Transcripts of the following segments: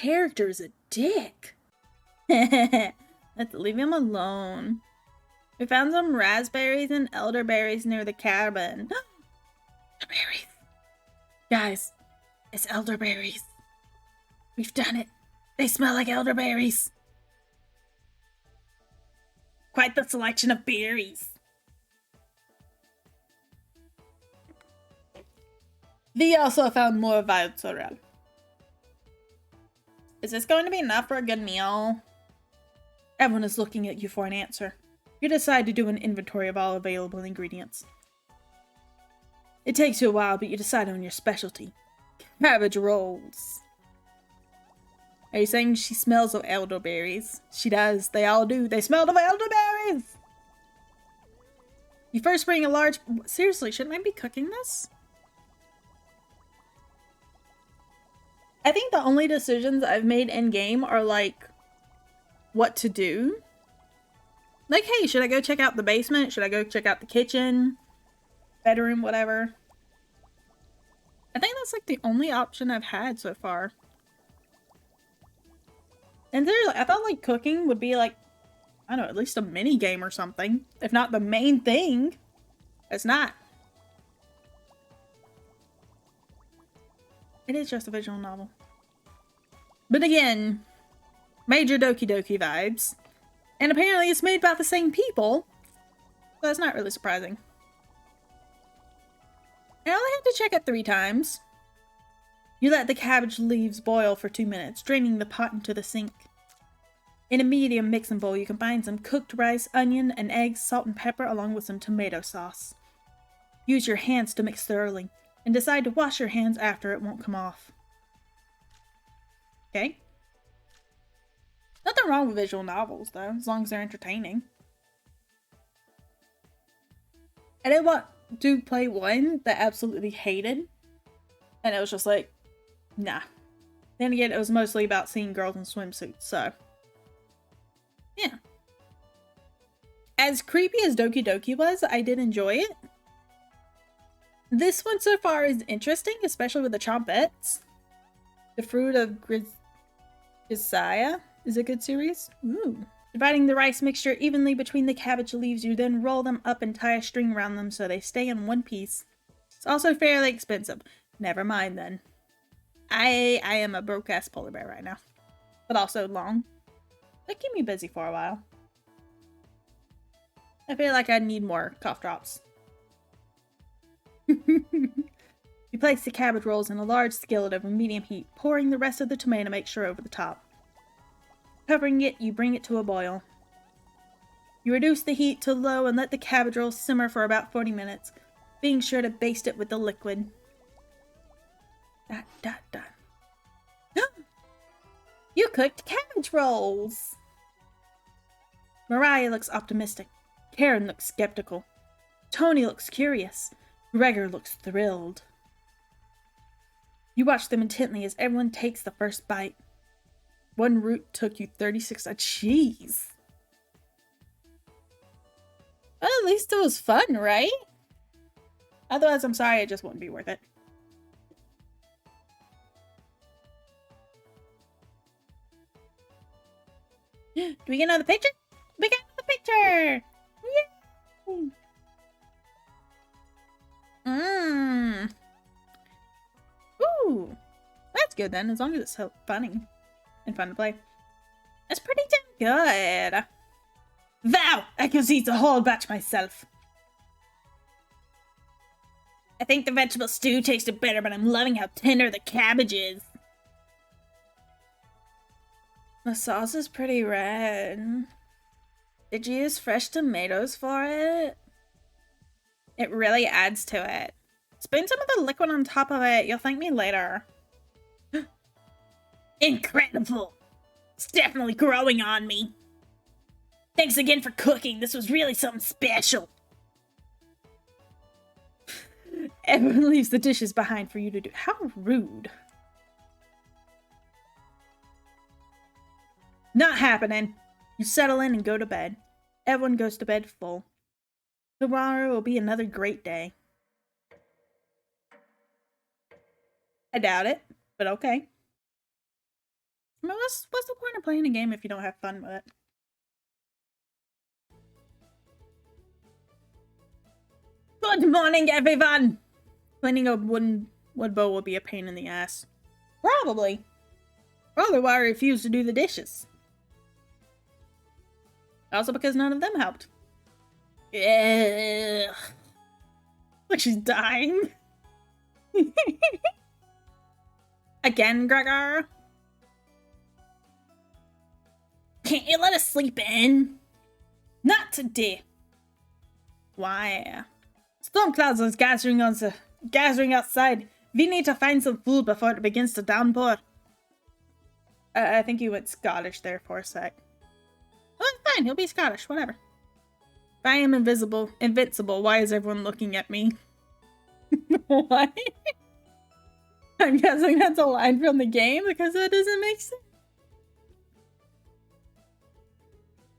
character is a dick. Let's leave him alone. We found some raspberries and elderberries near the cabin. Elderberries. Guys, it's elderberries. We've done it. They smell like elderberries. Quite the selection of berries. We also found more wild sorrel. Is this going to be enough for a good meal? Everyone is looking at you for an answer. You decide to do an inventory of all available ingredients. It takes you a while, but you decide on your specialty. Cabbage rolls. Are you saying she smells of elderberries? She does. They all do. They smell of elderberries! You first bring a large... Seriously, shouldn't I be cooking this? I think the only decisions I've made in-game are, like, what to do. Like, hey, should I go check out the basement? Should I go check out the kitchen? Bedroom, whatever. I think that's, like, the only option I've had so far. And seriously, I thought, like, cooking would be, like, I don't know, at least a mini-game or something. If not the main thing. It's not. It is just a visual novel. But again, major Doki Doki vibes. And apparently it's made by the same people. So that's not really surprising. I only have to check it 3 times. You let the cabbage leaves boil for 2 minutes, draining the pot into the sink. In a medium mixing bowl, you combine some cooked rice, onion, and eggs, salt and pepper, along with some tomato sauce. Use your hands to mix thoroughly, and decide to wash your hands after it won't come off. Okay. Nothing wrong with visual novels, though, as long as they're entertaining. I did want to play one that I absolutely hated, and it was just like, nah. Then again, it was mostly about seeing girls in swimsuits, so... yeah. As creepy as Doki Doki was, I did enjoy it. This one so far is interesting, especially with the trumpets. The Fruit of Grisaya is a good series. Ooh. Dividing the rice mixture evenly between the cabbage leaves, you then roll them up and tie a string around them so they stay in one piece. It's also fairly expensive. Never mind then. I am a broke-ass polar bear right now. But also long. That keep me busy for a while. I feel like I need more cough drops. You place the cabbage rolls in a large skillet over medium heat, pouring the rest of the tomato mixture over the top. Covering it, you bring it to a boil. You reduce the heat to low and let the cabbage rolls simmer for about 40 minutes, being sure to baste it with the liquid. You cooked cabbage rolls! Mariah looks optimistic. Karen looks skeptical. Tony looks curious. Gregor looks thrilled. You watch them intently as everyone takes the first bite. One root took you 36... Jeez. Well, at least it was fun, right? Otherwise, I'm sorry, it just wouldn't be worth it. Do we get another picture? We got another picture! Yay! Ooh. That's good then, as long as it's so funny and fun to play. That's pretty damn good. Wow! I could eat the whole batch myself. I think the vegetable stew tasted better, but I'm loving how tender the cabbage is. The sauce is pretty red. Did you use fresh tomatoes for it? It really adds to it. Spoon some of the liquid on top of it. You'll thank me later. Incredible! It's definitely growing on me. Thanks again for cooking. This was really something special. Everyone leaves the dishes behind for you to do. How rude. Not happening. You settle in and go to bed. Everyone goes to bed full. Tomorrow will be another great day. I doubt it, but okay. I mean, what's the point of playing a game if you don't have fun with it? Good morning, everyone! Cleaning a wood bowl will be a pain in the ass. Probably. Probably why I refuse to do the dishes. Also because none of them helped. Ugh. Like she's dying. Again, Gregor? Can't you let us sleep in? Not today. Why? Storm clouds are gathering outside. We need to find some food before it begins to downpour. I think you went Scottish there for a sec. Oh, fine, he'll be Scottish, whatever. If I am invincible, why is everyone looking at me? What? I'm guessing that's a line from the game because that doesn't make sense.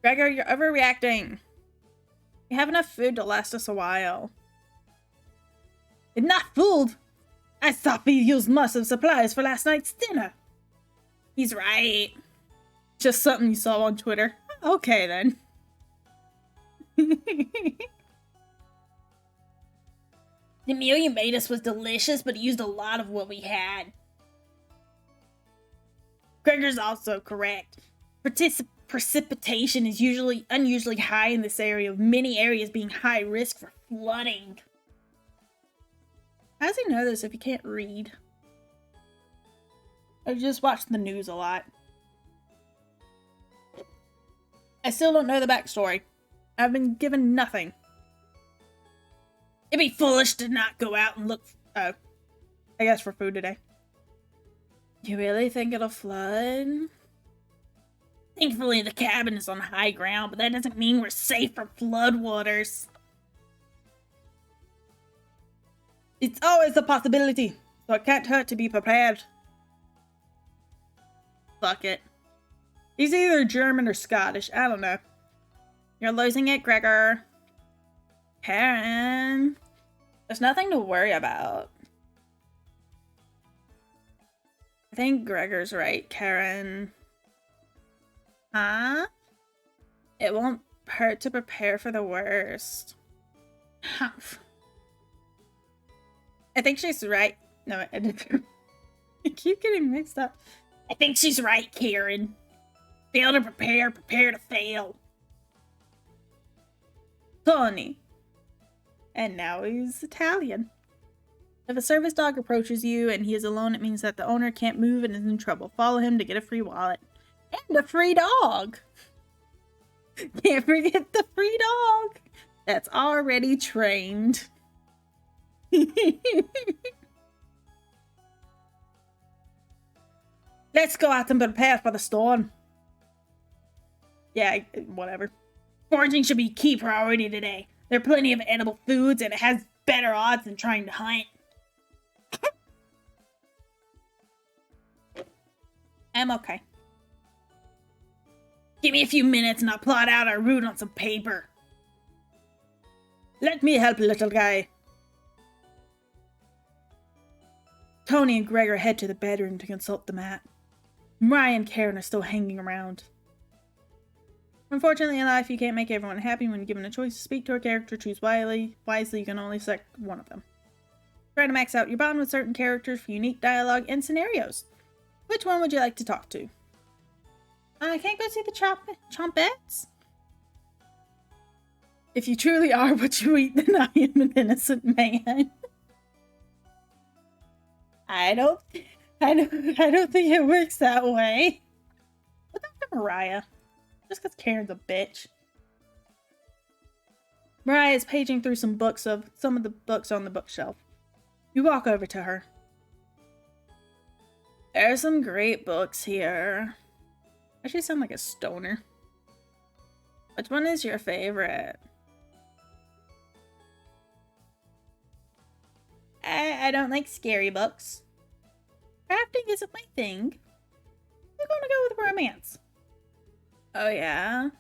Gregor, you're overreacting. We have enough food to last us a while. Enough food? I thought we used most of supplies for last night's dinner. He's right. Just something you saw on Twitter. Okay, then. The meal you made us was delicious, but it used a lot of what we had. Gregor's also correct. Precipitation is unusually high in this area, with many areas being high risk for flooding. How does he know this if he can't read? I just watch the news a lot. I still don't know the backstory. I've been given nothing. It'd be foolish to not go out and look, I guess for food today. You really think it'll flood? Thankfully, the cabin is on high ground, but that doesn't mean we're safe from floodwaters. It's always a possibility, so it can't hurt to be prepared. Fuck it. He's either German or Scottish, I don't know. You're losing it, Gregor. Karen. There's nothing to worry about. I think Gregor's right, Karen. Huh? It won't hurt to prepare for the worst. I think she's right. No, I didn't. I keep getting mixed up. I think she's right, Karen. Fail to prepare, prepare to fail. Tony. And now he's Italian. If a service dog approaches you and he is alone, it means that the owner can't move and is in trouble. Follow him to get a free wallet. And a free dog! Can't forget the free dog! That's already trained. Let's go out and prepare for the storm. Yeah, whatever. Foraging should be key priority today. There are plenty of edible foods and it has better odds than trying to hunt. I'm okay. Give me a few minutes and I'll plot out our route on some paper. Let me help, little guy. Tony and Gregor head to the bedroom to consult the map. Mariah and Karen are still hanging around. Unfortunately, in life, you can't make everyone happy when given a choice to speak to a character. Choose wisely. You can only select one of them. Try to max out your bond with certain characters for unique dialogue and scenarios. Which one would you like to talk to? I can't go see the Chompettes? If you truly are what you eat, then I am an innocent man. I don't think it works that way. What about Mariah? Just because Karen's a bitch. Mariah is paging through some of the books on the bookshelf. You walk over to her. There are some great books here. I actually sound like a stoner. Which one is your favorite? I don't like scary books. Crafting isn't my thing. We're gonna go with romance. Oh yeah?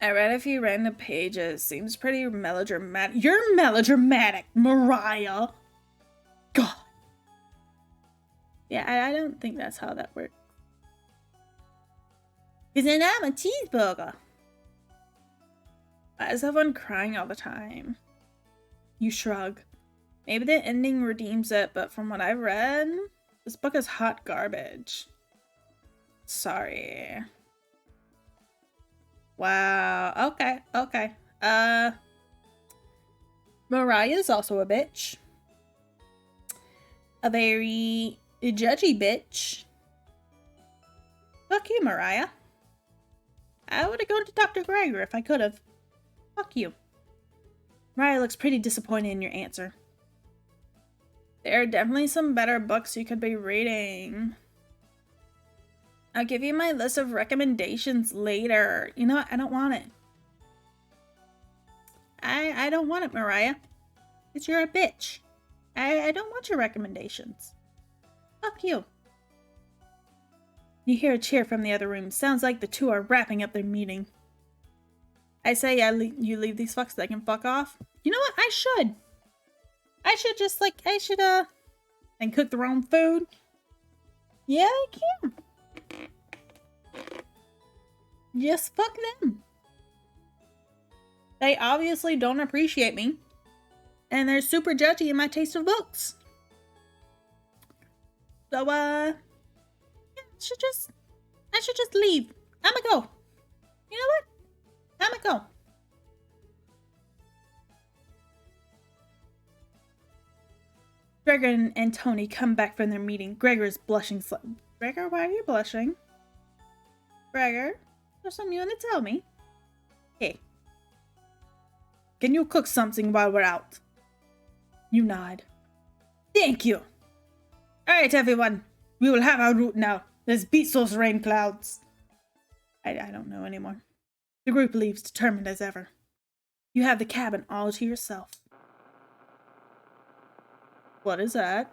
I read a few random pages. Seems pretty melodramatic. You're melodramatic, Mariah! God. Yeah, I don't think that's how that works. Because then I'm a cheeseburger. Why is everyone crying all the time? You shrug. Maybe the ending redeems it, but from what I've read, this book is hot garbage. Sorry. Wow. Okay. Mariah's also a bitch. A very judgy bitch. Fuck you, Mariah. I would have gone to Dr. Gregor if I could have. Fuck you. Mariah looks pretty disappointed in your answer. There are definitely some better books you could be reading. I'll give you my list of recommendations later. You know what? I don't want it. I don't want it, Mariah. Because you're a bitch. I don't want your recommendations. Fuck you. You hear a cheer from the other room. Sounds like the two are wrapping up their meeting. I say you leave these fucks so they can fuck off. You know what? I should just and cook their own food. Yeah, I can. Just fuck them. They obviously don't appreciate me. And they're super judgy in my taste of books. So, yeah, I should just leave. I'ma go. You know what? I'ma go. Gregor and Tony come back from their meeting. Gregor is blushing slightly. Gregor, why are you blushing? Gregor, there's something you want to tell me? Hey. Can you cook something while we're out? You nod. Thank you. Alright, everyone. We will have our route now. Let's beat those rain clouds. I don't know anymore. The group leaves, determined as ever. You have the cabin all to yourself. What is that?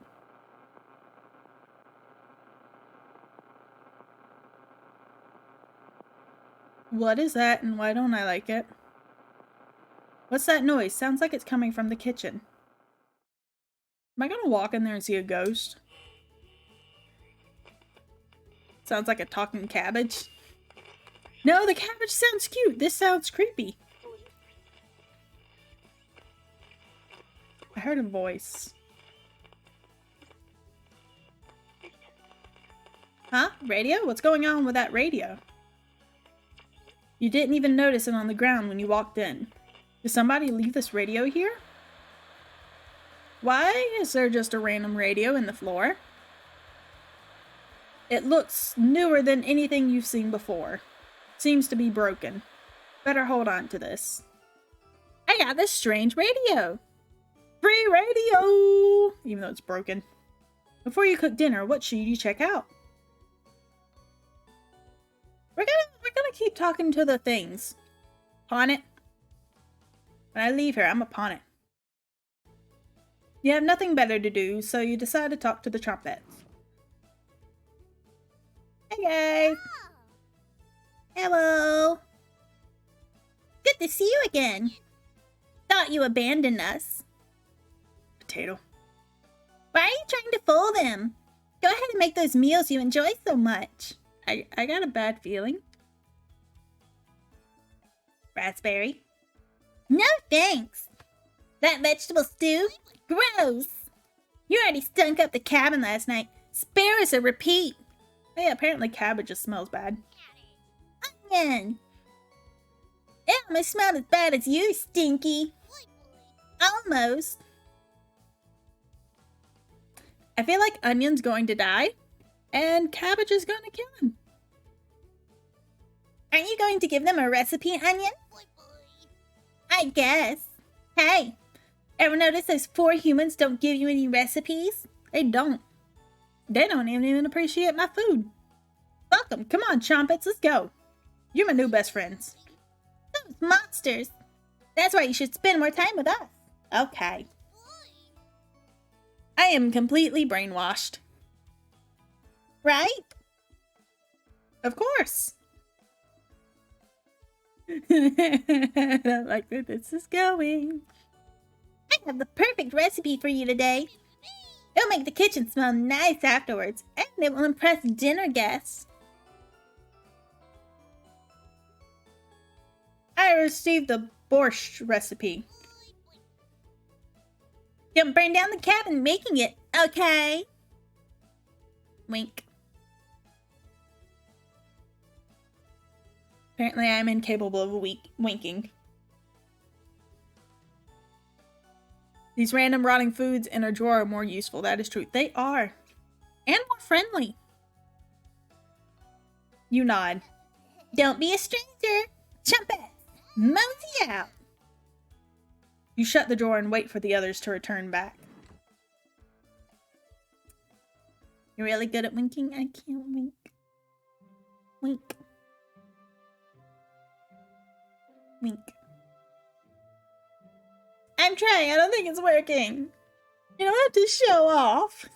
What is that, and why don't I like it? What's that noise? Sounds like it's coming from the kitchen. Am I gonna walk in there and see a ghost? Sounds like a talking cabbage. No, the cabbage sounds cute. This sounds creepy. I heard a voice. Huh? Radio? What's going on with that radio? You didn't even notice it on the ground when you walked in. Did somebody leave this radio here? Why is there just a random radio in the floor? It looks newer than anything you've seen before. Seems to be broken. Better hold on to this. I got this strange radio. Free radio! Even though it's broken. Before you cook dinner, what should you check out? We're gonna keep talking to the things. Pawn it. When I leave here, I'm a pawn it. You have nothing better to do, so you decide to talk to the trumpets. Hey guys! Hello! Good to see you again. Thought you abandoned us. Potato. Why are you trying to fool them? Go ahead and make those meals you enjoy so much. I got a bad feeling. Raspberry. No thanks. That vegetable stew? Gross. You already stunk up the cabin last night. Spare us a repeat. Hey, apparently cabbage just smells bad. Onion. It almost smelled as bad as you, Stinky. Almost. I feel like Onion's going to die, and Cabbage is going to kill him. Aren't you going to give them a recipe, Onion? I guess. Hey, ever notice those 4 humans don't give you any recipes? They don't. They don't even appreciate my food. Fuck them. Come on, Chompets, let's go. You're my new best friends. Those monsters. That's why you should spend more time with us. Okay. I am completely brainwashed. Right? Of course. I don't like where this is going. I have the perfect recipe for you today. It'll make the kitchen smell nice afterwards, and it will impress dinner guests. I received the borscht recipe. Don't burn down the cabin making it, okay? Wink. Apparently I'm incapable of winking. These random rotting foods in a drawer are more useful, that is true. They are. And more friendly. You nod. Don't be a stranger. Trumpet, mosey out. You shut the drawer and wait for the others to return back. You're really good at winking? I can't wink. Wink. Wink. I'm trying. I don't think it's working. You don't have to show off.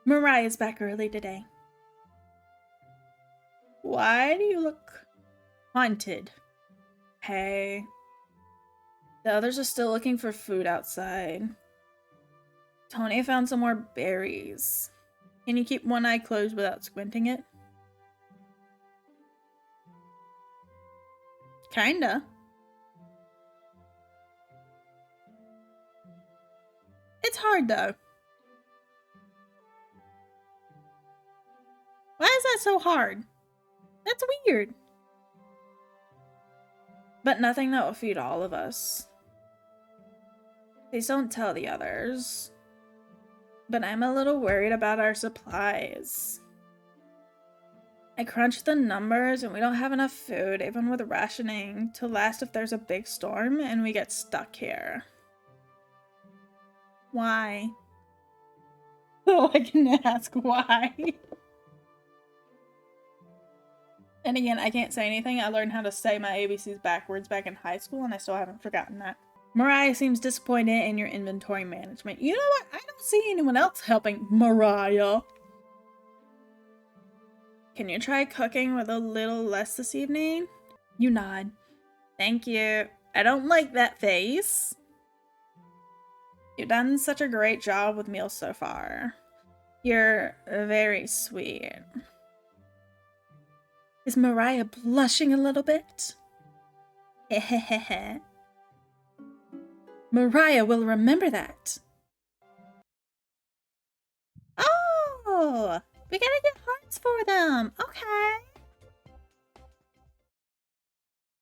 Mariah's back early today. Why do you look haunted? Hey. The others are still looking for food outside. Tony found some more berries. Can you keep one eye closed without squinting it? Kinda. It's hard though. Why is that so hard? That's weird. But nothing that will feed all of us. Please don't tell the others. But I'm a little worried about our supplies. I crunched the numbers and we don't have enough food, even with rationing, to last if there's a big storm and we get stuck here. Why? Oh, I can ask why. And again, I can't say anything. I learned how to say my ABCs backwards back in high school and I still haven't forgotten that. Mariah seems disappointed in your inventory management. You know what? I don't see anyone else helping Mariah. Can you try cooking with a little less this evening? You nod. Thank you. I don't like that face. You've done such a great job with meals so far. You're very sweet. Is Mariah blushing a little bit? Hehehe. Mariah will remember that. Oh! We gotta get hearts for them. Okay.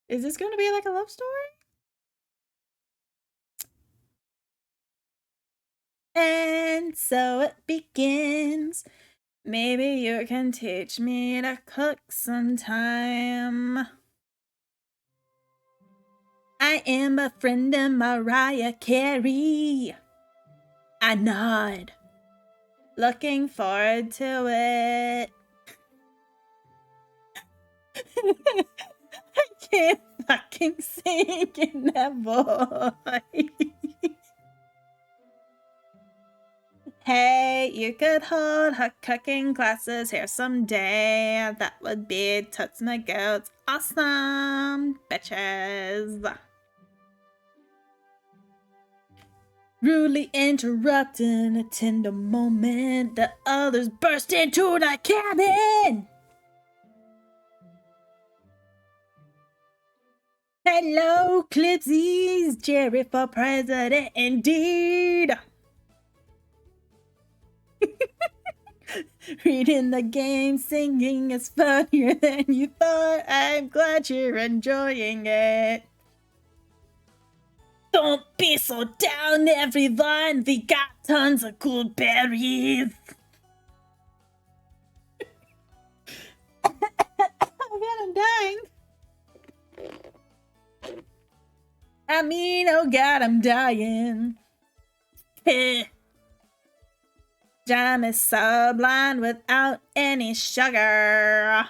Is this going to be like a love story? And so it begins. Maybe you can teach me to cook sometime. I am a friend of Mariah Carey. I nod. Looking forward to it. I can't fucking sing in that voice. Hey, you could hold her cooking classes here someday. That would be toots my goats. Awesome, bitches. Rudely interrupting a tender moment, the others burst into the cabin. Hello, Clipsies, Jerry for president, indeed. Reading the game, singing is funnier than you thought. I'm glad you're enjoying it. Don't be so down, everyone. We got tons of cool berries. Oh god, I'm dying. I mean, oh god, I'm dying. Jam is sublime without any sugar.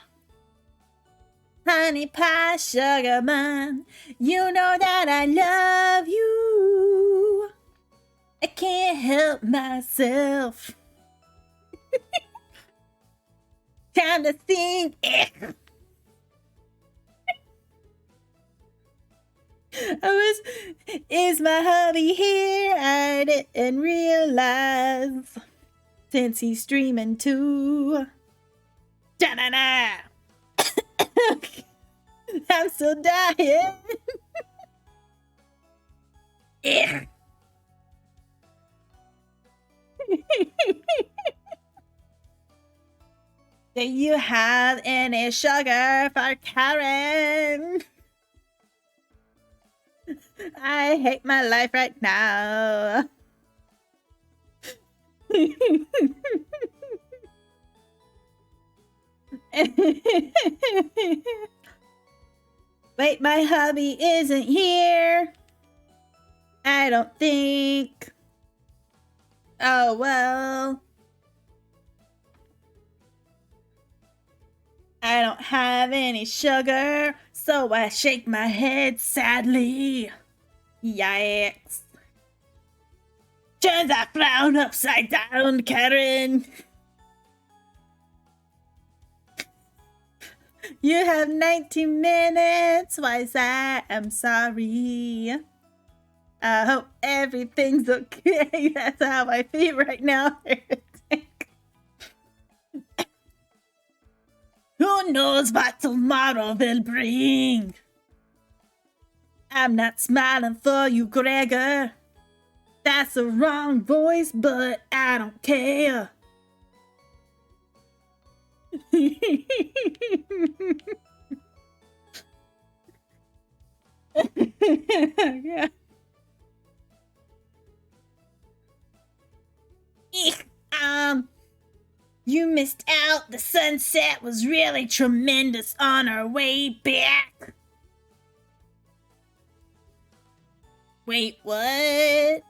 Honey pie, sugar bun, you know that I love you. I can't help myself. Time to think. Is my hubby here? I didn't realize. Since he's streaming too. Da-da-da! I'm still dying. Yeah. Do you have any sugar for Karen? I hate my life right now. Wait, my hubby isn't here. I don't think. Oh, well. I don't have any sugar, so I shake my head sadly. Yikes. Turns that frown upside down, Karen. You have 19 minutes. Why is that? I'm sorry. I hope everything's okay. That's how I feel right now. Who knows what tomorrow will bring? I'm not smiling for you, Gregor. That's the wrong voice, but I don't care. Yeah. You missed out. The sunset was really tremendous on our way back. Wait, what?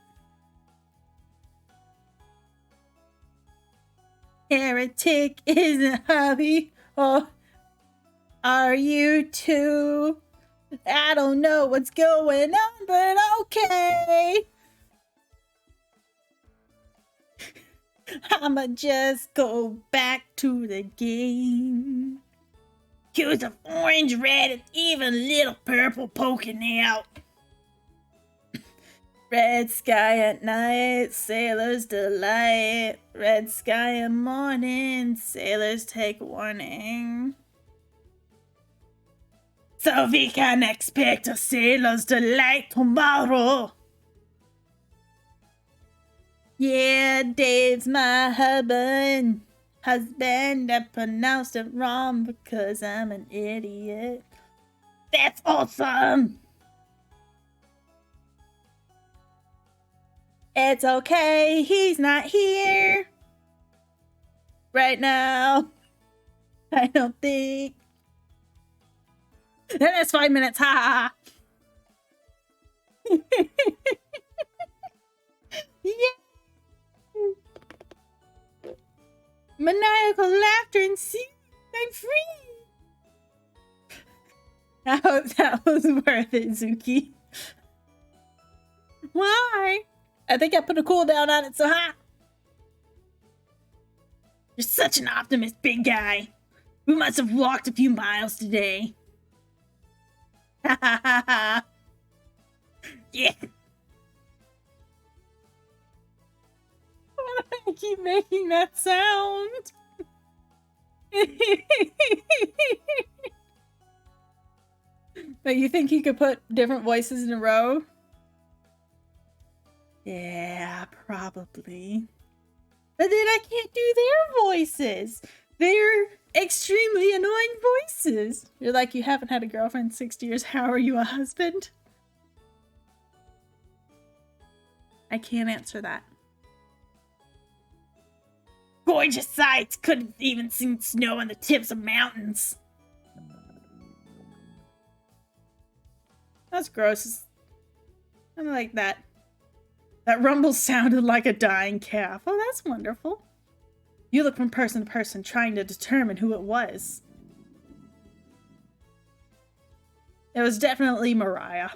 Heretic isn't hubby. Oh, are you too? I don't know what's going on, but okay. I'ma just go back to the game. Hues of orange, red, and even little purple poking out. Red sky at night, sailors delight. Red sky in morning, sailors take warning. So we can expect a sailor's delight tomorrow. Yeah, Dave's my husband. I pronounced it wrong because I'm an idiot. That's awesome! It's okay, he's not here right now. I don't think. And that's 5 minutes, ha! Yeah! Maniacal laughter and see, I'm free! I hope that was worth it, Zuki. Why? I think I put a cooldown on it, so ha! You're such an optimist, big guy. We must have walked a few miles today. Ha ha ha ha! Yeah! Why do I keep making that sound? But you think you could put different voices in a row? Yeah, probably. But then I can't do their voices. They're extremely annoying voices. You're like, you haven't had a girlfriend in 6 years. How are you a husband? I can't answer that. Gorgeous sights. Couldn't even seen snow on the tips of mountains. That's gross. I like that. That rumble sounded like a dying calf. Oh, that's wonderful. You look from person to person, trying to determine who it was. It was definitely Mariah.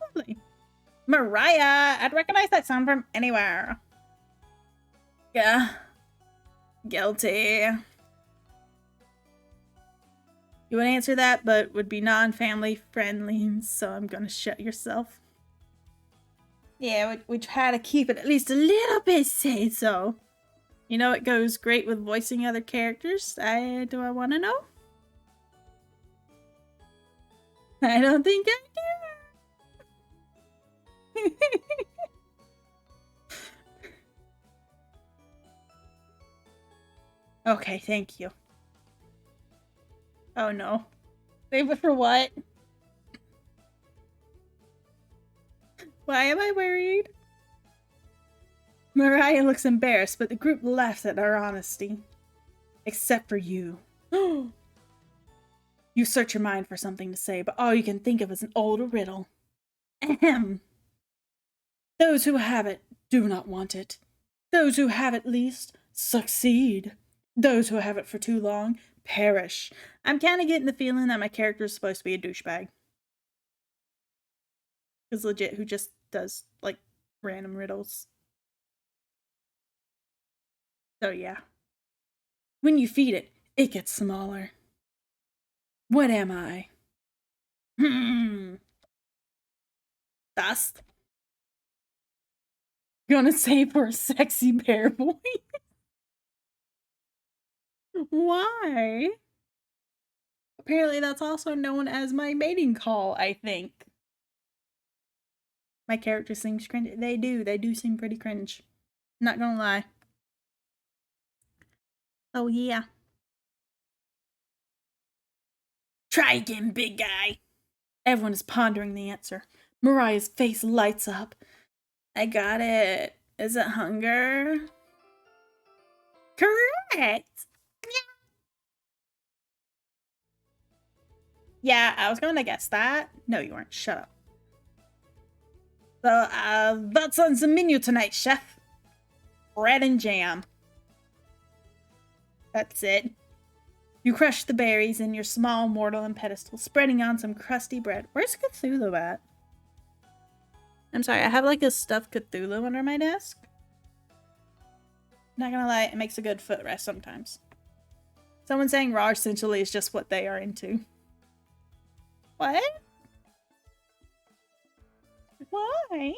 Lovely. Mariah! I'd recognize that sound from anywhere. Yeah. Guilty. You would answer that, but would be non-family friendly, so I'm gonna shut yourself. Yeah, we try to keep it at least a little bit say so. You know it goes great with voicing other characters? Do I want to know? I don't think I do. Okay, thank you. Oh no. Save it for what? Why am I worried? Mariah looks embarrassed, but the group laughs at her honesty. Except for you. You search your mind for something to say, but all you can think of is an old riddle. Ahem. Those who have it do not want it. Those who have it least succeed. Those who have it for too long perish. I'm kind of getting the feeling that my character is supposed to be a douchebag. Because legit, who just does, like, random riddles. So yeah. When you feed it, it gets smaller. What am I? Dust. Gonna say for a sexy bear boy. Why? Apparently that's also known as my mating call, I think. My character seems cringe. They do seem pretty cringe. Not gonna lie. Oh yeah. Try again, big guy. Everyone is pondering the answer. Mariah's face lights up. I got it. Is it hunger? Correct! Yeah, I was gonna guess that. No, you weren't. Shut up. So, what's on the menu tonight, chef? Bread and jam. That's it. You crush the berries in your small mortar and pedestal, spreading on some crusty bread. Where's Cthulhu at? I'm sorry, I have like a stuffed Cthulhu under my desk. Not gonna lie, it makes a good footrest sometimes. Someone saying raw essentially is just what they are into. What? Why?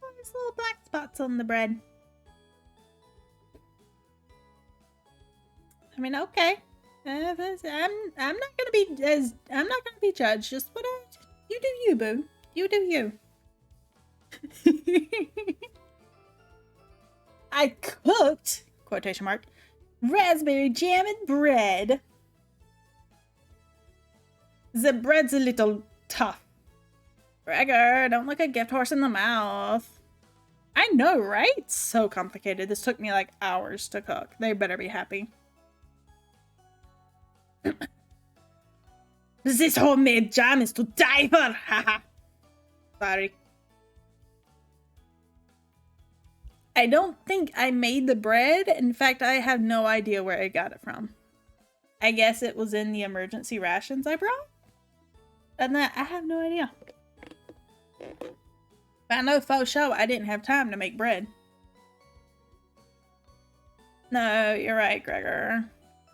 Oh, there's little black spots on the bread. I mean, okay. I'm not gonna be judged. Just what you do, you boo. You do you. I cooked quotation mark raspberry jam and bread. The bread's a little tough. Gregor, don't look a gift horse in the mouth. I know, right? So complicated. This took me like hours to cook. They better be happy. This homemade jam is to die for. Haha. Sorry. I don't think I made the bread. In fact, I have no idea where I got it from. I guess it was in the emergency rations I brought. And that I have no idea. But I know faux show I didn't have time to make bread. No, you're right, Gregor.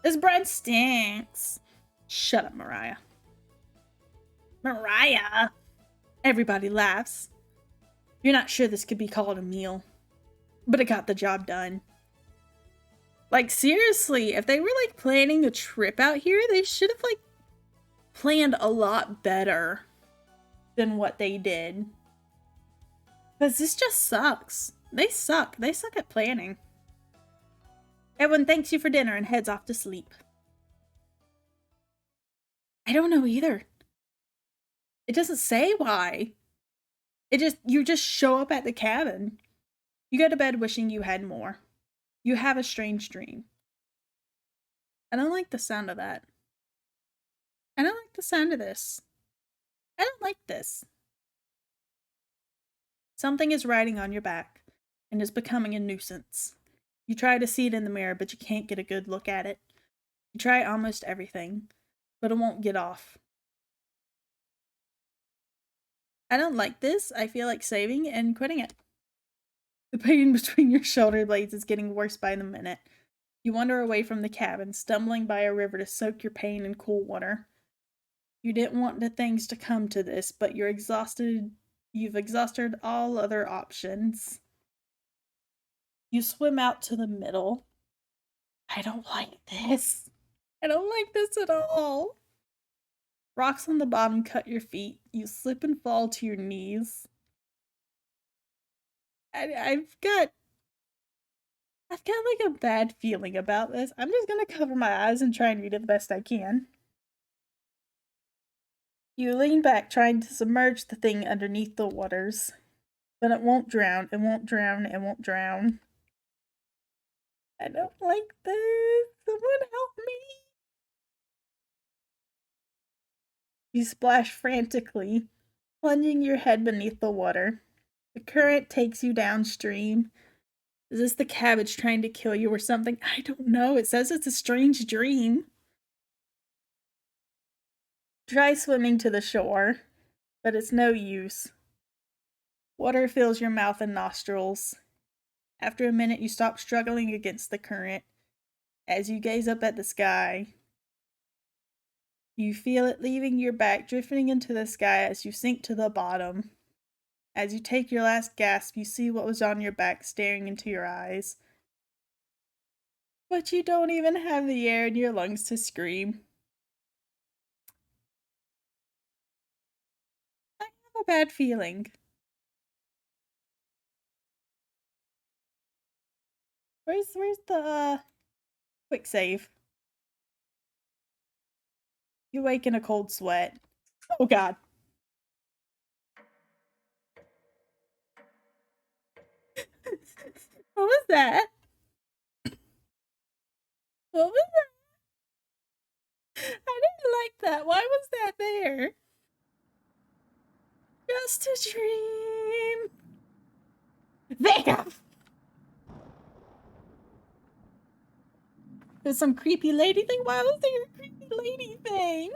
This bread stinks. Shut up, Mariah. Mariah! Everybody laughs. You're not sure this could be called a meal. But it got the job done. Like, seriously, if they were, like, planning a trip out here, they should have, like, planned a lot better than what they did. Because this just sucks. They suck. They suck at planning. Everyone thanks you for dinner and heads off to sleep. I don't know either. It doesn't say why. You just show up at the cabin. You go to bed wishing you had more. You have a strange dream. I don't like the sound of that. I don't like the sound of this. I don't like this. Something is riding on your back and is becoming a nuisance. You try to see it in the mirror, but you can't get a good look at it. You try almost everything, but it won't get off. I don't like this. I feel like saving and quitting it. The pain between your shoulder blades is getting worse by the minute. You wander away from the cabin, stumbling by a river to soak your pain in cool water. You didn't want the things to come to this, but you're exhausted. You've exhausted all other options. You swim out to the middle. I don't like this. I don't like this at all. Rocks on the bottom cut your feet. You slip and fall to your knees. I've got like a bad feeling about this. I'm just gonna cover my eyes and try and read it the best I can. You lean back, trying to submerge the thing underneath the waters. But it won't drown, it won't drown, it won't drown. I don't like this. Someone help me. You splash frantically, plunging your head beneath the water. The current takes you downstream. Is this the cabbage trying to kill you or something? I don't know. It says it's a strange dream. Try swimming to the shore, but it's no use. Water fills your mouth and nostrils. After a minute, you stop struggling against the current. As you gaze up at the sky, you feel it leaving your back, drifting into the sky as you sink to the bottom. As you take your last gasp, you see what was on your back staring into your eyes. But you don't even have the air in your lungs to scream. I have a bad feeling. Where's the quick save? You wake in a cold sweat. Oh god. What was that? What was that? I didn't like that. Why was that there? Just a dream. There! There's some creepy lady thing. Why was there a creepy lady thing?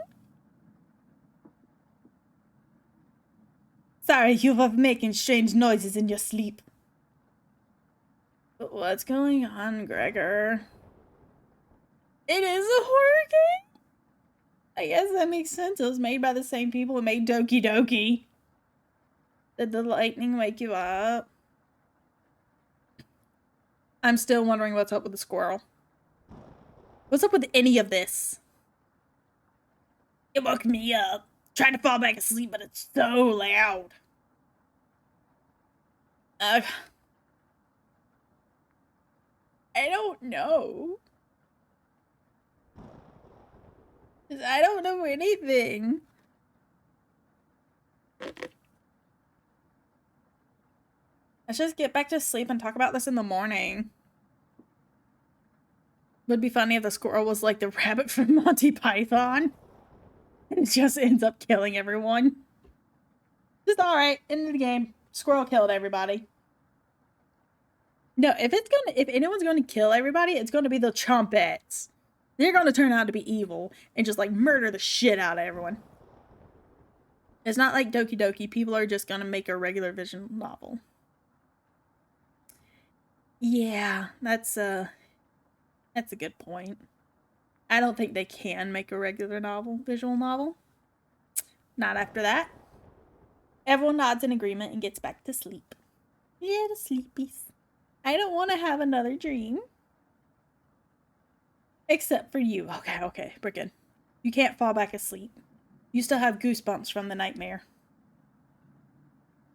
Sorry, you were making strange noises in your sleep. But what's going on, Gregor? It is a horror game? I guess that makes sense. It was made by the same people who made Doki Doki. Did the lightning wake you up? I'm still wondering what's up with the squirrel. What's up with any of this? It woke me up. Trying to fall back asleep, but it's so loud. I don't know. I don't know anything. Let's just get back to sleep and talk about this in the morning. Would be funny if the squirrel was like the rabbit from Monty Python. It just ends up killing everyone. Just alright, end of the game. Squirrel killed everybody. No, if anyone's gonna kill everybody, it's gonna be the Chompettes. They're gonna turn out to be evil and just like murder the shit out of everyone. It's not like Doki Doki. People are just gonna make a regular visual novel. Yeah, that's a good point. I don't think they can make a regular visual novel. Not after that. Everyone nods in agreement and gets back to sleep. Yeah, the sleepies. I don't want to have another dream. Except for you. Okay, Bricken. You can't fall back asleep. You still have goosebumps from the nightmare.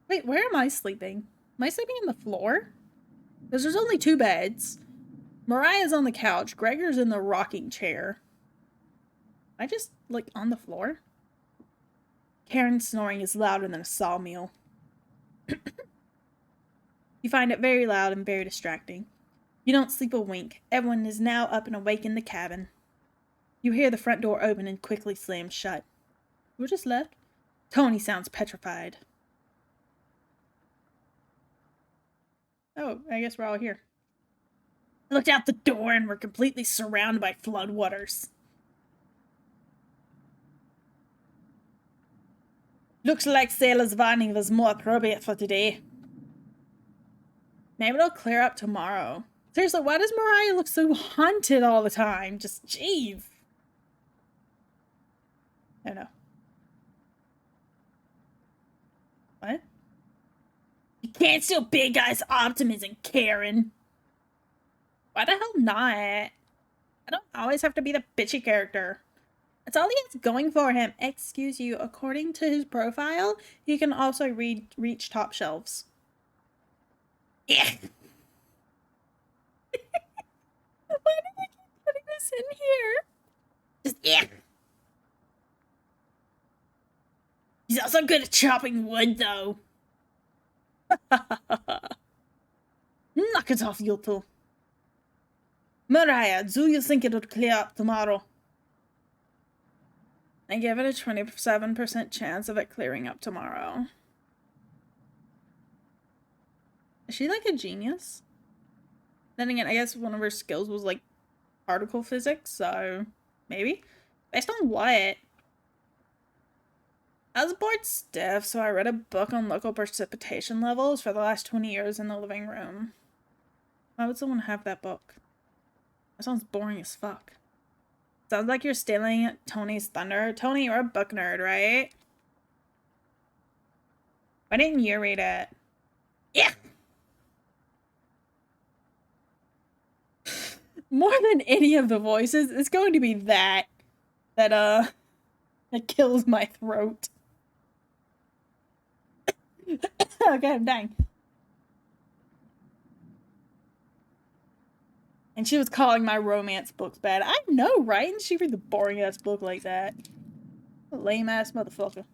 Wait, where am I sleeping? Am I sleeping on the floor? Because there's only 2 beds. Mariah's on the couch. Gregor's in the rocking chair. Am I just, like, on the floor? Karen's snoring is louder than a sawmill. You find it very loud and very distracting. You don't sleep a wink. Everyone is now up and awake in the cabin. You hear the front door open and quickly slam shut. Who just left? Tony sounds petrified. Oh, I guess we're all here. I looked out the door and we're completely surrounded by floodwaters. Looks like Sailor's warning was more appropriate for today. Maybe it'll clear up tomorrow. Seriously, why does Mariah look so haunted all the time? Just, jeez. I don't know. What? You can't steal big guy's optimism, Karen. Why the hell not? I don't always have to be the bitchy character. That's all he has going for him. Excuse you, according to his profile, he can also reach top shelves. Yeah. Why did they keep putting this in here? Just, yeah. He's also good at chopping wood, though. Knock it off, you two. Mariah, do you think it'll clear up tomorrow? I give it a 27% chance of it clearing up tomorrow. Is she like a genius? Then again, I guess one of her skills was like particle physics, so maybe? Based on what? I was bored stiff, so I read a book on local precipitation levels for the last 20 years in the living room. Why would someone have that book? That sounds boring as fuck. Sounds like you're stealing Tony's thunder. Tony, you're a book nerd, right? Why didn't you read it? Yeah! More than any of the voices, it's going to be that kills my throat. Okay, I'm dying. And she was calling my romance books bad. I know, right? And she read the boring ass book like that. A lame ass motherfucker.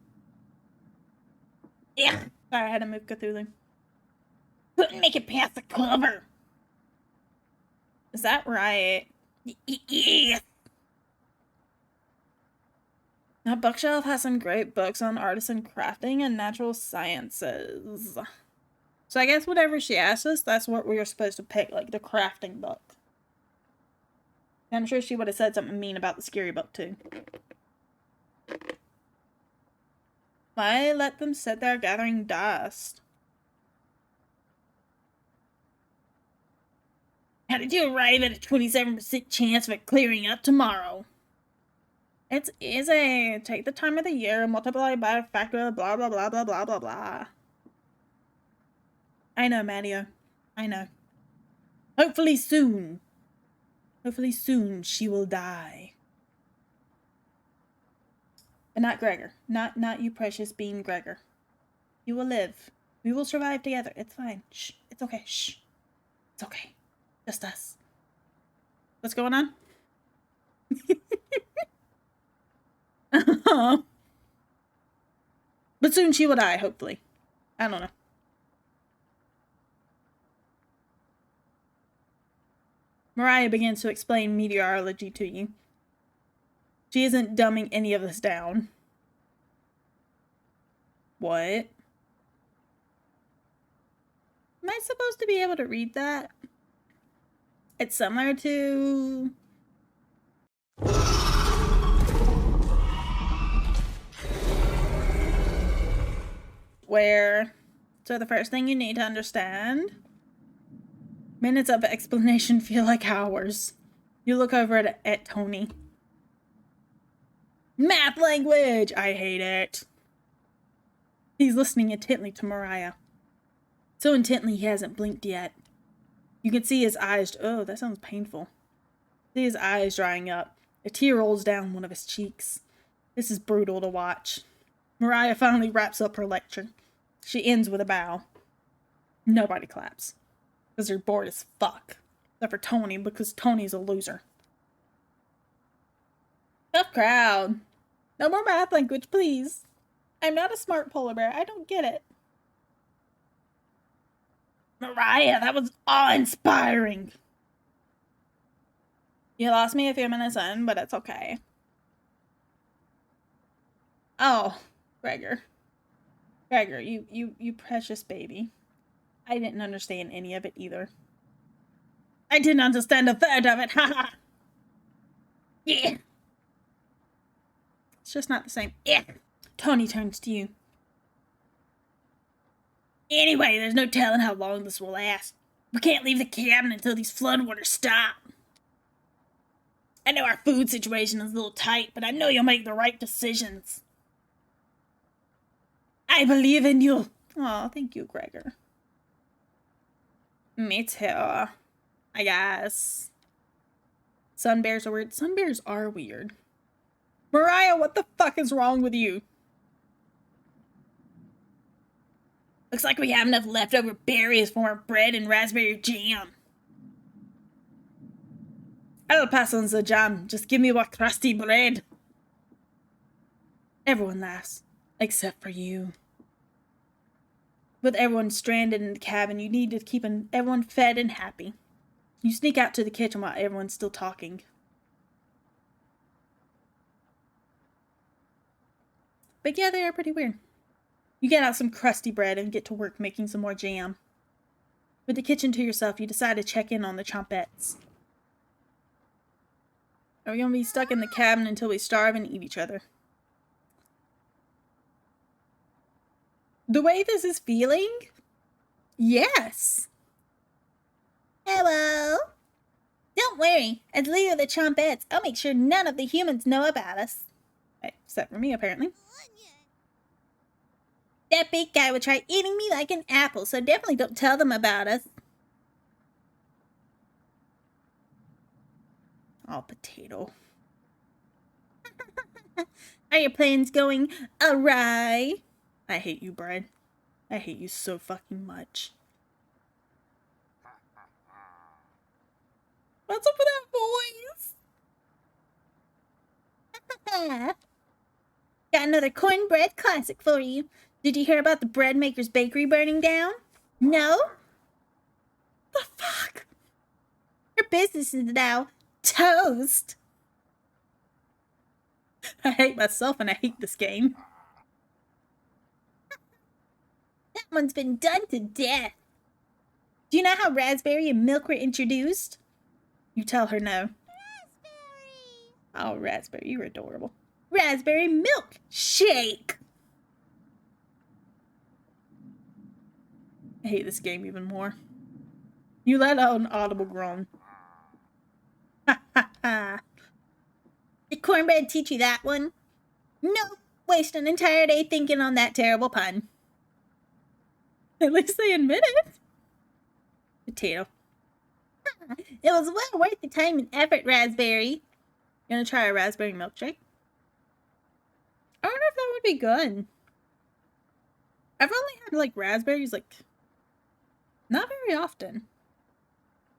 Yeah. Sorry, I had to move Cthulhu. Couldn't make it past the cover. Is that right? Yeah. Now, bookshelf has some great books on artisan crafting and natural sciences. So I guess whatever she asked us, that's what we were supposed to pick, like the crafting book. I'm sure she would have said something mean about the scary book, too. Why let them sit there gathering dust? How did you arrive at a 27% chance of it clearing up tomorrow? It's easy. Take the time of the year, multiply by a factor, blah, blah, blah, blah, blah, blah, blah. I know, Mario. I know. Hopefully soon. Hopefully soon she will die. But not Gregor. Not you, precious bean Gregor. You will live. We will survive together. It's fine. Shh. It's okay. Shh. It's okay. Just us. What's going on? But soon she will die, hopefully. I don't know. Mariah begins to explain meteorology to you. She isn't dumbing any of this down. What? Am I supposed to be able to read that? It's similar to... where... So the first thing you need to understand... Minutes of explanation feel like hours. You look over at Tony. Math language! I hate it. He's listening intently to Mariah. So intently he hasn't blinked yet. You can see his eyes... Oh, that sounds painful. See his eyes drying up. A tear rolls down one of his cheeks. This is brutal to watch. Mariah finally wraps up her lecture. She ends with a bow. Nobody claps. Because they're bored as fuck. Except for Tony, because Tony's a loser. Tough crowd. No more math language, please. I'm not a smart polar bear. I don't get it. Mariah, that was awe-inspiring. You lost me a few minutes in, but it's okay. Oh, Gregor. Gregor, you precious baby. I didn't understand any of it either. I didn't understand a third of it, haha! Yeah! It's just not the same. Yeah! Tony turns to you. Anyway, there's no telling how long this will last. We can't leave the cabin until these floodwaters stop. I know our food situation is a little tight, but I know you'll make the right decisions. I believe in you. Oh, thank you, Gregor. Me too, I guess. Sun bears are weird. Sun bears are weird. Mariah, what the fuck is wrong with you? Looks like we have enough leftover berries for our bread and raspberry jam. I'll pass on the jam. Just give me what crusty bread. Everyone laughs, except for you. With everyone stranded in the cabin, you need to keep everyone fed and happy. You sneak out to the kitchen while everyone's still talking. But yeah, they are pretty weird. You get out some crusty bread and get to work making some more jam. With the kitchen to yourself, you decide to check in on the chompettes. Are we gonna be stuck in the cabin until we starve and eat each other? The way this is feeling? Yes! Hello! Don't worry, as leader of the chompettes, I'll make sure none of the humans know about us. Except for me, apparently. That big guy would try eating me like an apple, so definitely don't tell them about us. Oh, potato. Are your plans going awry? I hate you, Brad. I hate you so fucking much. What's up with that voice? Got another cornbread classic for you. Did you hear about the bread maker's bakery burning down? No? The fuck? Her business is now toast. I hate myself and I hate this game. That one's been done to death. Do you know how raspberry and milk were introduced? You tell her no. Raspberry! Oh, raspberry, you're adorable. Raspberry milk shake! I hate this game even more. You let out an audible groan. Ha ha ha. Did cornbread teach you that one? No, waste an entire day thinking on that terrible pun. At least they admit it. Potato. It was well worth the time and effort, Raspberry. You gonna try a raspberry milkshake? I wonder if that would be good. I've only had, like, raspberries, like, not very often.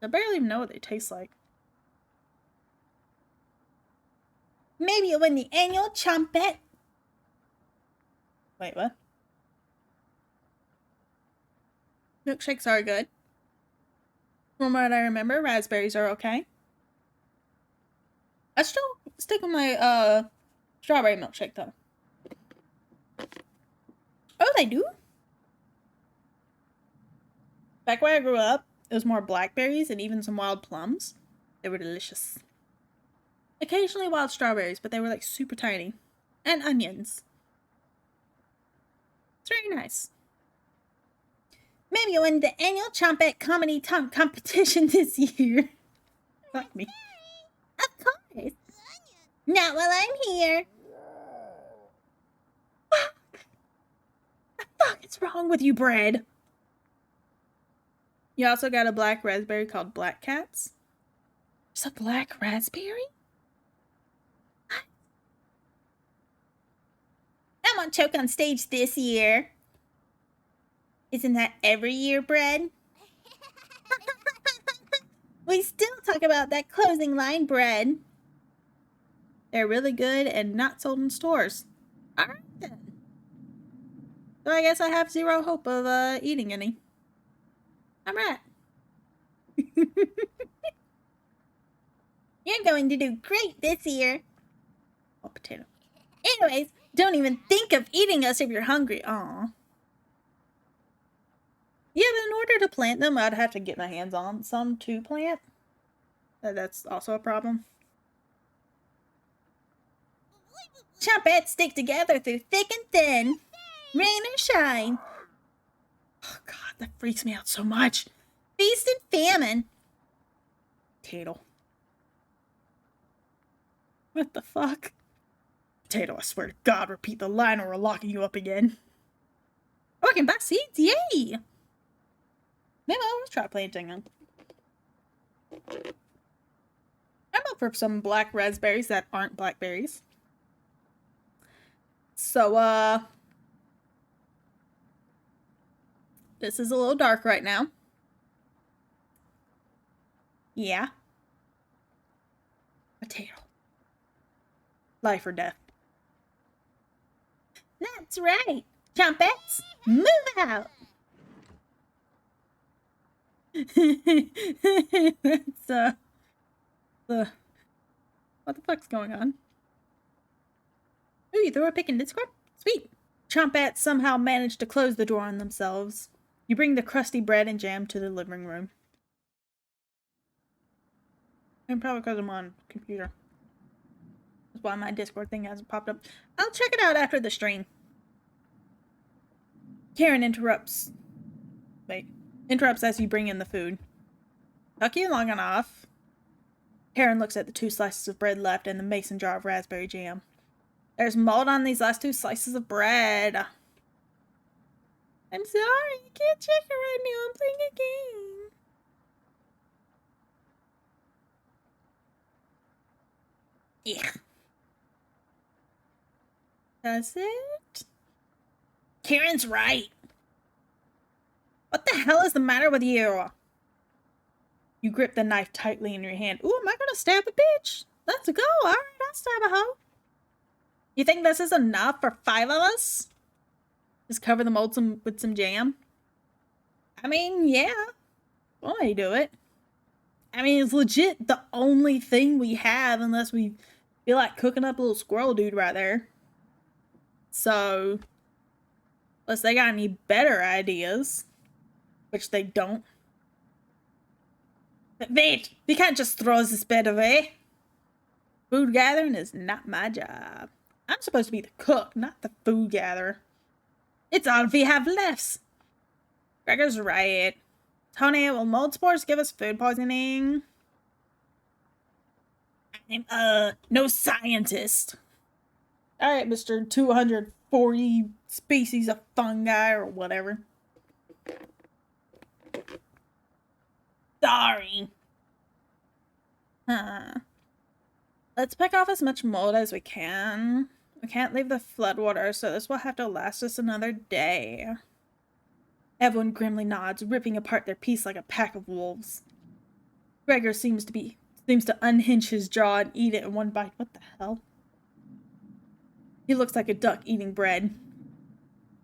I barely even know what they taste like. Maybe you'll win the annual chompette. Wait, what? Milkshakes are good. From what I remember, raspberries are okay. I still stick with my strawberry milkshake though. Oh, they do? Back where I grew up, it was more blackberries and even some wild plums. They were delicious. Occasionally wild strawberries, but they were like super tiny. And onions. It's very nice. Maybe you'll win the annual Chompette Comedy competition this year. Fuck me. Of course. Not while I'm here. What the fuck is wrong with you, Bread? You also got a black raspberry called Black Cats. There's a black raspberry? What? I'm on Choke on Stage this year. Isn't that every year, Bread? We still talk about that closing line, Bread. They're really good and not sold in stores. Alright then. So I guess I have zero hope of eating any. I'm right. You're going to do great this year. Oh, potato. Anyways, don't even think of eating us if you're hungry. Aw. Yeah, but in order to plant them, I'd have to get my hands on some to plant. That's also a problem. Chompettes stick together through thick and thin. Rain or shine. Oh god, that freaks me out so much. feast and famine. Potato. What the fuck? Potato, I swear to God, repeat the line or we're locking you up again. Oh, I can buy seeds? Yay! Maybe let's try planting them. I'm up for some black raspberries that aren't blackberries. So, this is a little dark right now. Yeah. Potato. Life or death. That's right. Trumpets, move out. That's, what the fuck's going on? Ooh, you threw a pick in Discord? Sweet. Trumpets somehow managed to close the door on themselves. You bring the crusty bread and jam to the living room. And probably because I'm on computer. That's why my Discord thing hasn't popped up. I'll check it out after the stream. Karen interrupts. Wait. Interrupts as you bring in the food. Tuck you long enough. Karen looks at the 2 slices of bread left and the mason jar of raspberry jam. There's mold on these last 2 slices of bread. I'm sorry, you can't check it right now. I'm playing a game. Yeah. Does it? Karen's right. What the hell is the matter with you? You grip the knife tightly in your hand. Ooh, am I gonna stab a bitch? Let's go. Alright, I'll stab a hoe. You think this is enough for 5 of us? Just cover the mold with some jam? I mean, yeah. Well, I do it. I mean, it's legit the only thing we have unless we feel like cooking up a little squirrel dude right there. So, unless they got any better ideas, which they don't. Wait, you can't just throw this bed away. Food gathering is not my job. I'm supposed to be the cook, not the food gatherer. It's all we have left. Gregor's right. Tony, will mold spores give us food poisoning? I'm, no scientist. Alright, Mr. 240 species of fungi or whatever. Sorry. Let's pick off as much mold as we can. We can't leave the floodwater, so this will have to last us another day. Everyone grimly nods, ripping apart their piece like a pack of wolves. Gregor seems to unhinge his jaw and eat it in one bite. What the hell? He looks like a duck eating bread.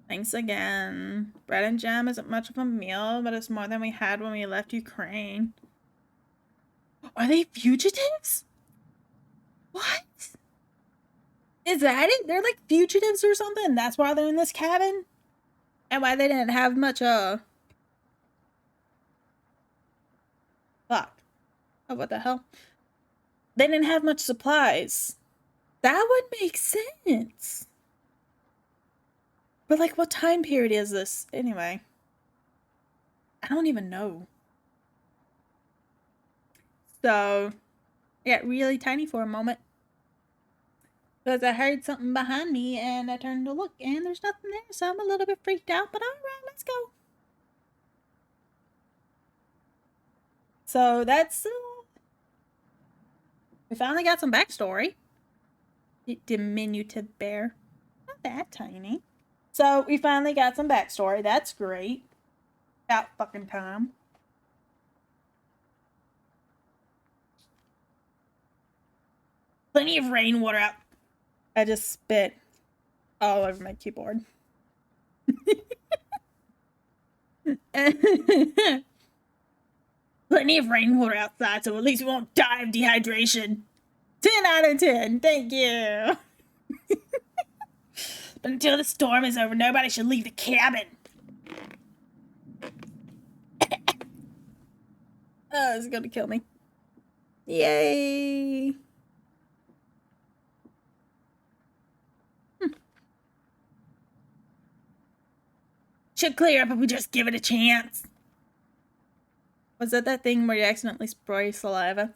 Thanks again. Bread and jam isn't much of a meal, but it's more than we had when we left Ukraine. Are they fugitives? What? Is that it? They're like fugitives or something? That's why they're in this cabin? And why they didn't have much, fuck. Oh, what the hell? They didn't have much supplies. That would make sense. But, like, what time period is this? Anyway. I don't even know. So, I got really tiny for a moment. Because I heard something behind me and I turned to look and there's nothing there. So I'm a little bit freaked out, but alright, let's go. So that's, we finally got some backstory. Diminutive bear. Not that tiny. So we finally got some backstory. That's great. About fucking time. Plenty of rainwater out. I just spit all over my keyboard. Plenty of rainwater outside, so at least we won't die of dehydration. 10 out of 10. Thank you. But until the storm is over, nobody should leave the cabin. Oh, it's gonna kill me. Yay. Should clear up if we just give it a chance. Was that thing where you accidentally spray saliva?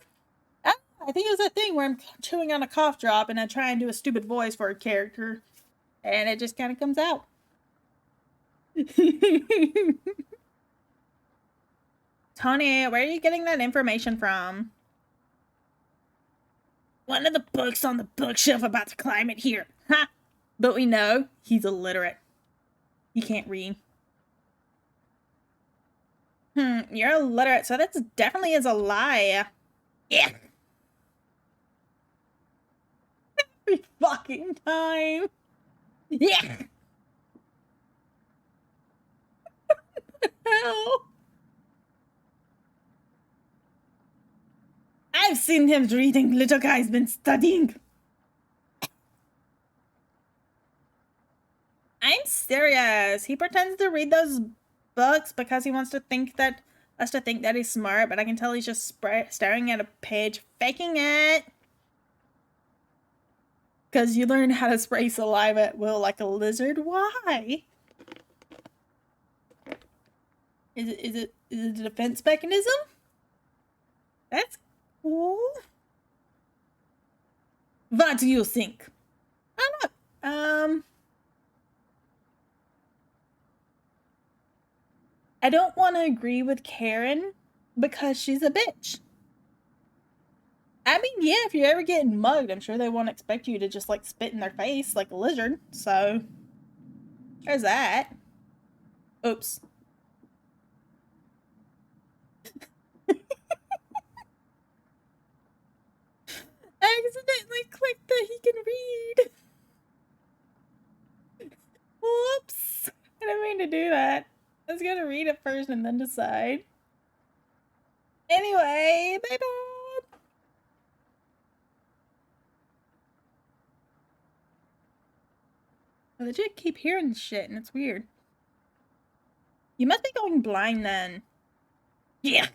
Ah, I think it was that thing where I'm chewing on a cough drop and I try and do a stupid voice for a character. And it just kind of comes out. Tony, where are you getting that information from? One of the books on the bookshelf about the climate here. Ha! But we know he's illiterate. He can't read. You're illiterate, so that definitely is a lie. Yeah. Every fucking time. Yeah. Hell. I've seen him reading. Little guy's been studying. I'm serious. He pretends to read those books because he wants to think that us to think that he's smart, but I can tell he's just staring at a page, faking it. Because you learn how to spray saliva at will like a lizard. Why? Is it a defense mechanism? That's cool. What do you think? I don't know. I don't want to agree with Karen because she's a bitch. I mean, yeah, if you're ever getting mugged, I'm sure they won't expect you to just like spit in their face like a lizard. So there's that. Oops. I accidentally clicked that he can read. Whoops. I didn't mean to do that. I was gonna read it first and then decide. Anyway, bye bye. I legit keep hearing shit and it's weird. You must be going blind then. Yeah.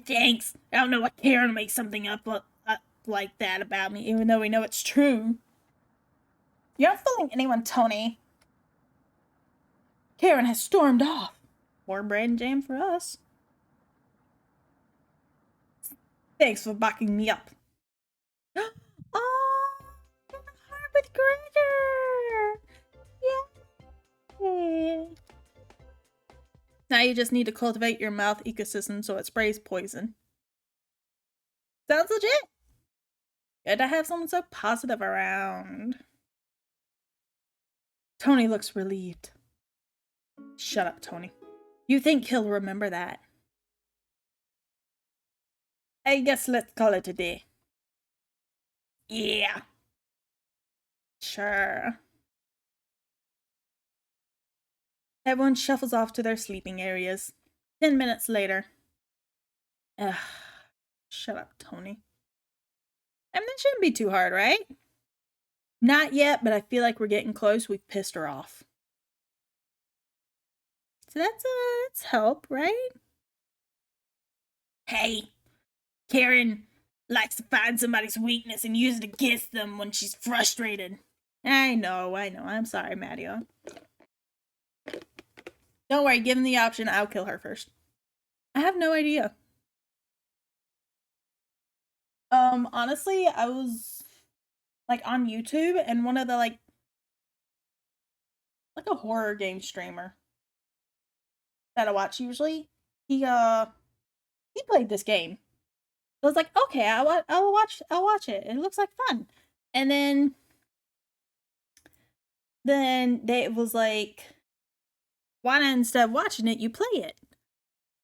Thanks. I don't know what Karen makes something up like that about me, even though we know it's true. You're not fooling anyone, Tony. Karen has stormed off. More brand jam for us. Thanks for backing me up. Oh, heart with Gregor! Yeah. Now you just need to cultivate your mouth ecosystem so it sprays poison. Sounds legit. Good to have someone so positive around. Tony looks relieved. Shut up, Tony. You think he'll remember that? I guess let's call it a day. Yeah. Sure. Everyone shuffles off to their sleeping areas. 10 minutes later. Ugh. Shut up, Tony. I mean, that shouldn't be too hard, right? Not yet, but I feel like we're getting close. We've pissed her off. So that's help, right? Hey, Karen likes to find somebody's weakness and use it against them when she's frustrated. I know. I'm sorry, Mattio. Don't worry, given the option, I'll kill her first. I have no idea. Honestly, I was like on YouTube and one of the like a horror game streamer that I watch usually, he played this game. I was like, okay, I'll watch it. It looks like fun. And then it was like, why not instead of watching it, you play it?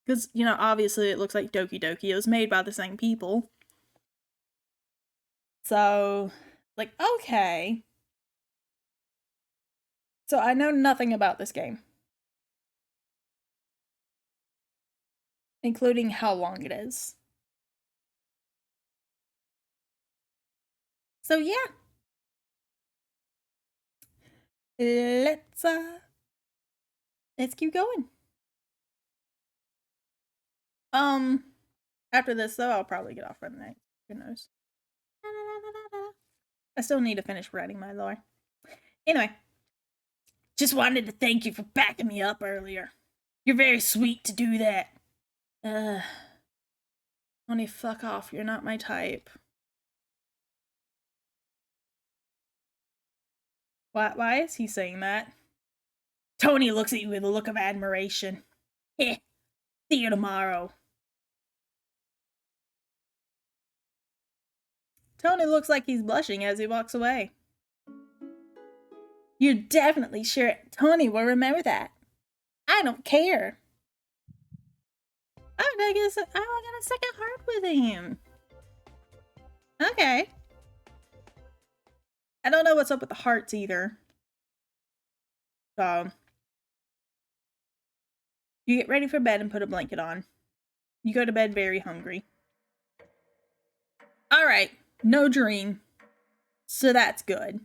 Because, you know, obviously it looks like Doki Doki. It was made by the same people. So, like, okay. So I know nothing about this game. Including how long it is. So yeah. Let's keep going. After this though, I'll probably get off for the night. Who knows? I still need to finish writing my lore. Anyway, just wanted to thank you for backing me up earlier. You're very sweet to do that. Tony, fuck off. You're not my type. Why is he saying that? Tony looks at you with a look of admiration. Heh. See you tomorrow. Tony looks like he's blushing as he walks away. You're definitely sure Tony will remember that. I don't care. Oh, I got a second heart with him. Okay. I don't know what's up with the hearts either. So, you get ready for bed and put a blanket on. You go to bed very hungry. Alright, no dream. So that's good.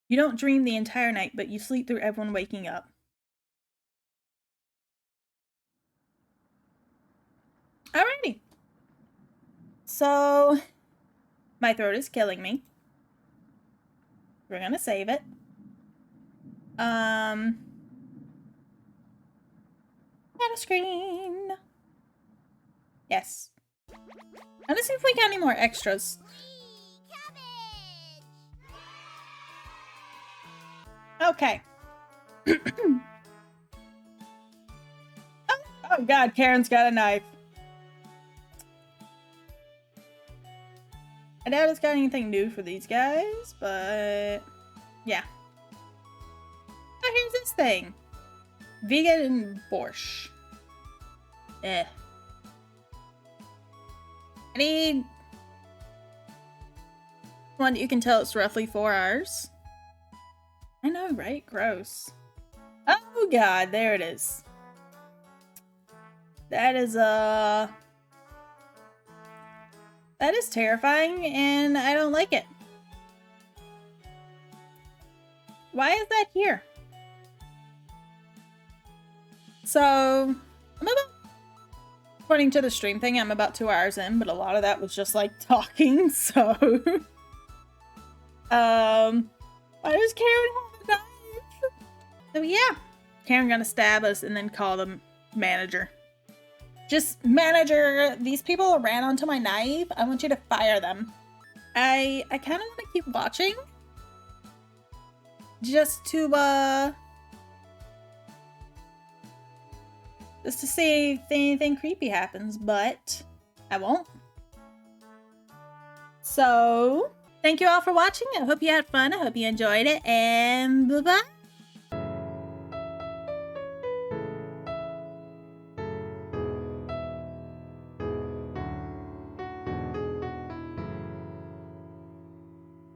You don't dream the entire night, but you sleep through everyone waking up. Alrighty. So, my throat is killing me. We're gonna save it. Got a screen. Yes. Let's see if we got any more extras. Okay. Oh god, Karen's got a knife. I doubt it's got anything new for these guys, but yeah. Oh, here's this thing. Vegan borscht. I need one you can tell it's roughly 4 hours. I know, right? Gross. Oh god, there it is. That is terrifying, and I don't like it. Why is that here? So, according to the stream thing, I'm about 2 hours in, but a lot of that was just like talking, so why does Karen have a knife? So yeah, Karen gonna stab us and then call the manager. Just, manager, these people ran onto my knife. I want you to fire them. I kind of want to keep watching. Just to see if anything creepy happens, but I won't. So, thank you all for watching. I hope you had fun. I hope you enjoyed it, and bye-bye.